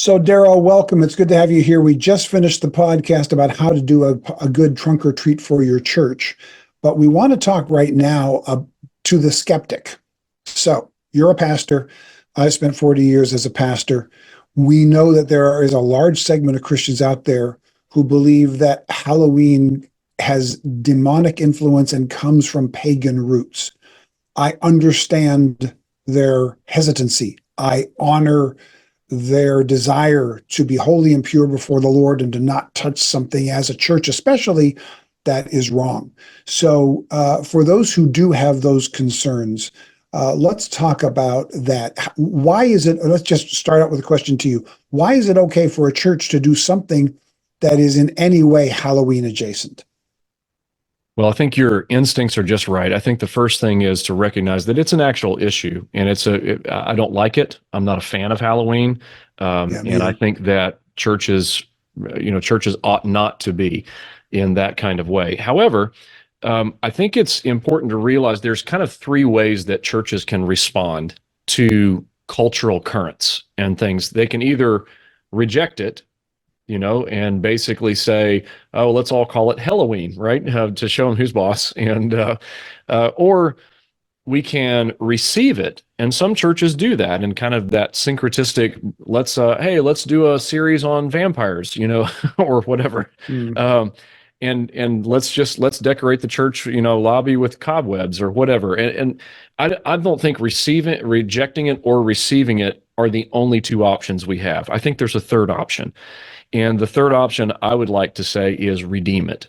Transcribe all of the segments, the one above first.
So, Darrell, welcome. It's good to have you here. We just finished the podcast about how to do a good trunk or treat for your church, but we want to talk right now to the skeptic. So, you're a pastor. I spent 40 years as a pastor. We know that there is a large segment of Christians out there who believe that Halloween has demonic influence and comes from pagan roots. I understand their hesitancy. I honor their desire to be holy and pure before the Lord and to not touch something as a church, especially that is wrong. So for those who do have those concerns, let's talk about that. Why is it, let's just start out with a question to you. Why is it okay for a church to do something that is in any way Halloween adjacent? Well, I think your instincts are just right. I think the first thing is to recognize that it's an actual issue, and I don't like it. I'm not a fan of Halloween, and I think that churches ought not to be in that kind of way. However, I think it's important to realize there's kind of three ways that churches can respond to cultural currents and things. They can either reject it, and basically say, oh, let's all call it Halloween, right? To show them who's boss. Or we can receive it. And some churches do that, and kind of that syncretistic, let's do a series on vampires, or whatever. And let's decorate the church, lobby with cobwebs or whatever. And I don't think rejecting it or receiving it are the only two options we have. I think there's a third option. And the third option I would like to say is redeem it,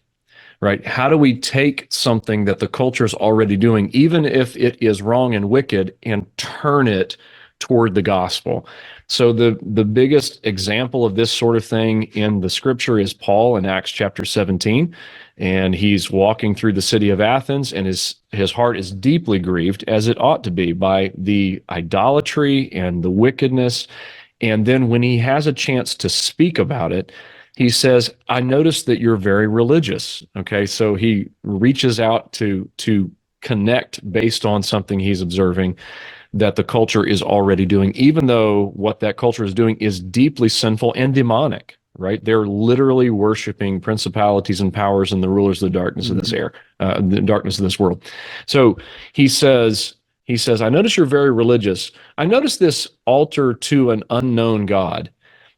right? How do we take something that the culture is already doing, even if it is wrong and wicked, and turn it toward the gospel? So the biggest example of this sort of thing in the scripture is Paul in Acts chapter 17. And he's walking through the city of Athens, and his heart is deeply grieved, as it ought to be, by the idolatry and the wickedness. And then when he has a chance to speak about it, he says, I noticed that you're very religious. Okay, so he reaches out to connect based on something he's observing that the culture is already doing, even though what that culture is doing is deeply sinful and demonic, right? They're literally worshiping principalities and powers and the rulers of the darkness of this the darkness of this world. So he says, I notice you're very religious. I notice this altar to an unknown God.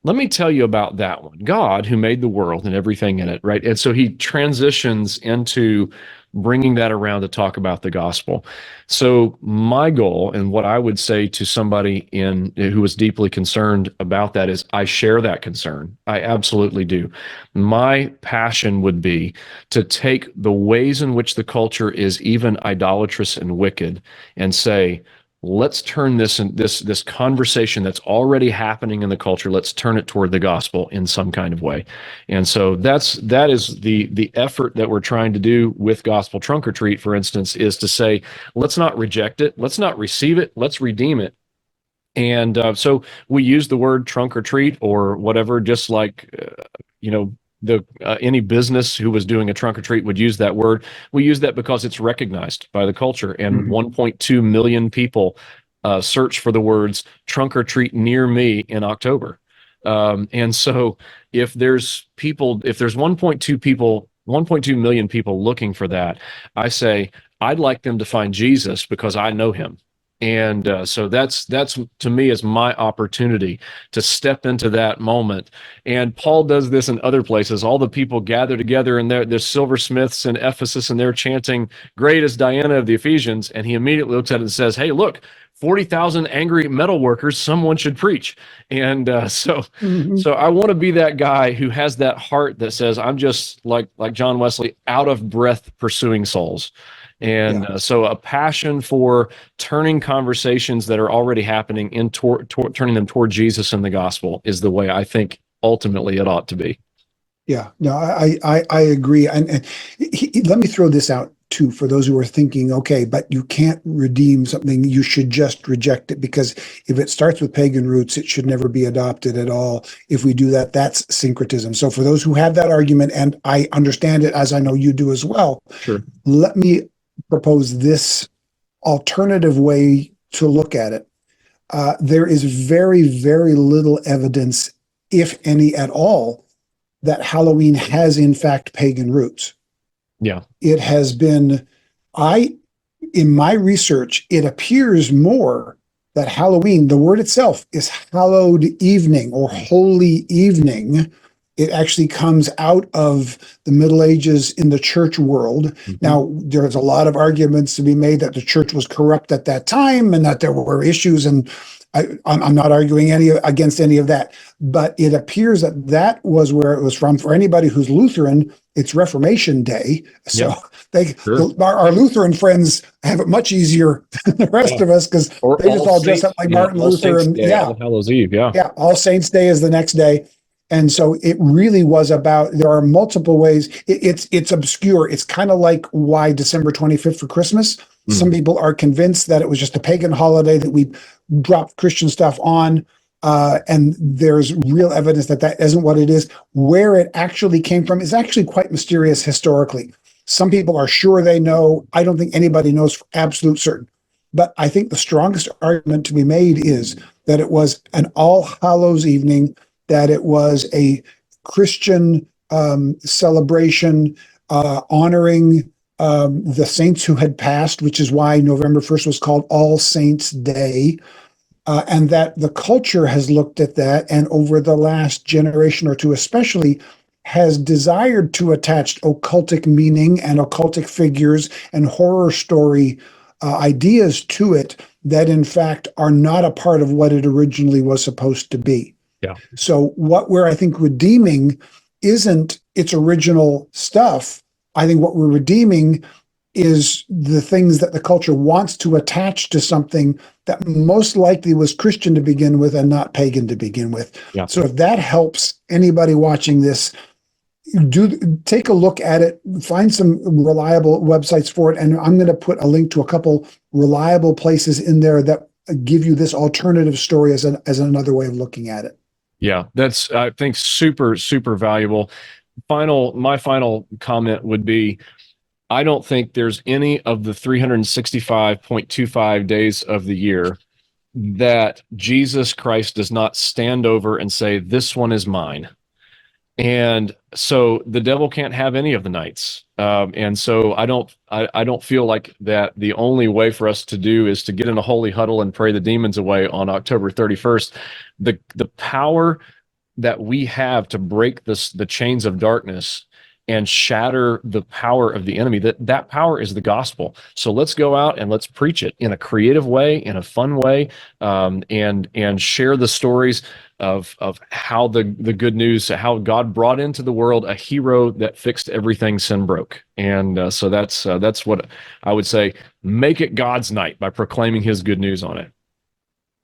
Let me tell you about that one. God, who made the world and everything in it, right? And so he transitions into bringing that around to talk about the gospel. So my goal, and what I would say to somebody who is deeply concerned about that, is I share that concern. I absolutely do. My passion would be to take the ways in which the culture is even idolatrous and wicked and say, let's turn this conversation that's already happening in the culture, let's turn it toward the gospel in some kind of way. And so that is the effort that we're trying to do with Gospel Trunk or Treat, for instance, is to say, let's not reject it, let's not receive it, let's redeem it. And so we use the word trunk or treat or whatever, just like, any business who was doing a trunk or treat would use that word. We use that because it's recognized by the culture, and 1.2 million people search for the words trunk or treat near me in October. And so if there's 1.2 million people looking for that, I say, I'd like them to find Jesus because I know him. And so that's to me is my opportunity to step into that moment. And Paul does this in other places. All the people gather together, and they're silversmiths in Ephesus, and they're chanting, "Great is Diana of the Ephesians." And he immediately looks at it and says, "Hey, look, 40,000 angry metal workers. Someone should preach." And so I want to be that guy who has that heart that says, "I'm just like John Wesley, out of breath pursuing souls." And so a passion for turning conversations that are already happening turning them toward Jesus and the gospel is the way I think ultimately it ought to be. Yeah, no, I agree. And let me throw this out too, for those who are thinking, okay, but you can't redeem something, you should just reject it, because if it starts with pagan roots, it should never be adopted at all. If we do that, that's syncretism. So for those who have that argument, and I understand it, as I know you do as well, sure, let me propose this alternative way to look at it. There is very, very little evidence if any at all, that Halloween has in fact pagan roots. Yeah. It has been, in my research, it appears more that Halloween, the word itself is hallowed evening or holy evening. It actually comes out of the Middle Ages in the church world. Mm-hmm. Now, there's a lot of arguments to be made that the church was corrupt at that time and that there were issues, and I'm not arguing against any of that, but it appears that that was where it was from. For anybody who's Lutheran, it's Reformation Day. So our Lutheran friends have it much easier than the rest of us, because they just all dress up like Martin Luther. And All Hallows Eve, All Saints Day is the next day. And so it really was about, there are multiple ways. It's obscure. It's kind of like why December 25th for Christmas. Some people are convinced that it was just a pagan holiday that we dropped Christian stuff on. And there's real evidence that that isn't what it is. Where it actually came from is actually quite mysterious historically. Some people are sure they know. I don't think anybody knows for absolute certain. But I think the strongest argument to be made is that it was an All Hallows evening, that it was a Christian celebration honoring the saints who had passed, which is why November 1st was called All Saints Day. And that the culture has looked at that, and over the last generation or two especially, has desired to attach occultic meaning and occultic figures and horror story ideas to it that in fact are not a part of what it originally was supposed to be. Yeah. So what we're, I think, redeeming isn't its original stuff. I think what we're redeeming is the things that the culture wants to attach to something that most likely was Christian to begin with and not pagan to begin with. Yeah. So if that helps anybody watching this, take a look at it, find some reliable websites for it. And I'm going to put a link to a couple reliable places in there that give you this alternative story as another way of looking at it. Yeah, that's, I think, super, super valuable. My final comment would be, I don't think there's any of the 365.25 days of the year that Jesus Christ does not stand over and say, this one is mine. And so the devil can't have any of the nights. And so I don't feel like that the only way for us to do is to get in a holy huddle and pray the demons away on October 31st. The power that we have to break the chains of darkness and shatter the power of the enemy, that power is the gospel. So let's go out and let's preach it in a creative way, in a fun way, and share the stories of how the good news, how God brought into the world a hero that fixed everything sin broke. And so that's what I would say. Make it God's night by proclaiming his good news on it.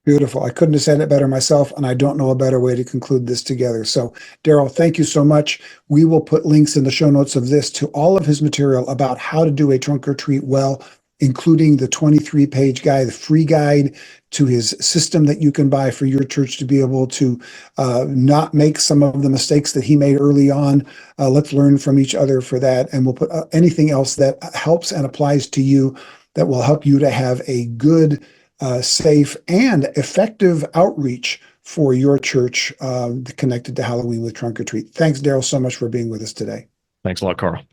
Beautiful. I couldn't have said it better myself, and I don't know a better way to conclude this together. So, Darrell, thank you so much. We will put links in the show notes of this to all of his material about how to do a trunk or treat well, including the 23-page guide, the free guide to his system that you can buy for your church to be able to not make some of the mistakes that he made early on. Let's learn from each other for that. And we'll put anything else that helps and applies to you that will help you to have a good, safe and effective outreach for your church connected to Halloween with Trunk or Treat. Thanks, Darrell, so much for being with us today. Thanks a lot, Karl.